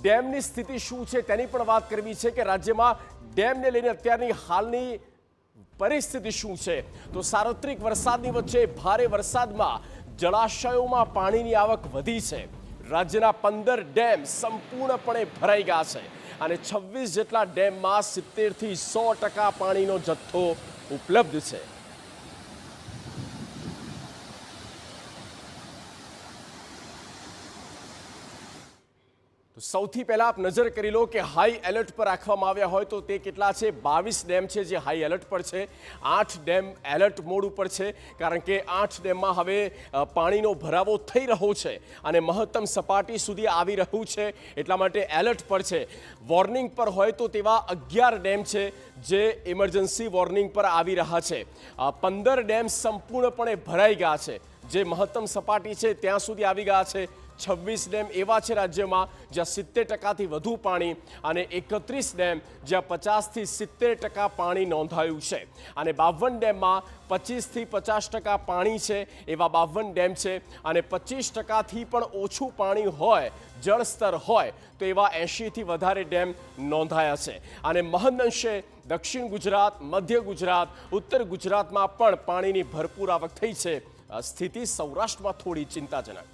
ડેમની સ્થિતિ શું છે તેની પણ વાત કરવી છે કે રાજ્યમાં ડેમને લઈને અત્યારની હાલની પરિસ્થિતિ શું છે તો સાર્વત્રિક વરસાદની વચ્ચે ભારે વરસાદમાં જળાશયોમાં પાણીની આવક વધી છે। રાજ્યના 15 ડેમ સંપૂર્ણપણે ભરાઈ ગયા છે અને 26 જેટલા ડેમમાં 70 થી 100% પાણીનો જથ્થો ઉપલબ્ધ છે। સૌથી પહેલા આપ નજર કરી લો કે હાઈ એલર્ટ પર રાખવામાં આવ્યા હોય તો તે કેટલા છે 22 ડેમ છે જે હાઈ એલર્ટ પર છે। 8 ડેમ એલર્ટ મોડ ઉપર છે કારણ કે 8 ડેમમાં હવે પાણીનો ભરાવો થઈ રહ્યો છે અને મહત્તમ સપાટી સુધી આવી રહ્યું છે એટલા માટે એલર્ટ પર છે। વોર્નિંગ પર હોય તો તેવા 11 ડેમ છે જે ઇમરજન્સી વોર્નિંગ પર આવી રહ્યા છે। 15 ડેમ સંપૂર્ણપણે ભરાઈ ગયા છે જે મહત્તમ સપાટી છે ત્યાં સુધી આવી ગયા છે। 26 ડેમ એવા છે રાજ્યમાં જ્યાં 70%થી વધુ પાણી અને 31 ડેમ જ્યાં 50 થી 70% પાણી નોંધાયું છે અને 52 ડેમમાં 25 થી 50% પાણી છે એવા 52 ડેમ છે અને 25%થી પણ ઓછું પાણી હોય જળસ્તર હોય તો એવા 80 થી વધારે ડેમ નોંધાયા છે અને મહદઅંશે દક્ષિણ ગુજરાત મધ્ય ગુજરાત ઉત્તર ગુજરાતમાં પણ પાણીની ભરપૂર આવક થઈ છે। સ્થિતિ સૌરાષ્ટ્રમાં થોડી ચિંતાજનક।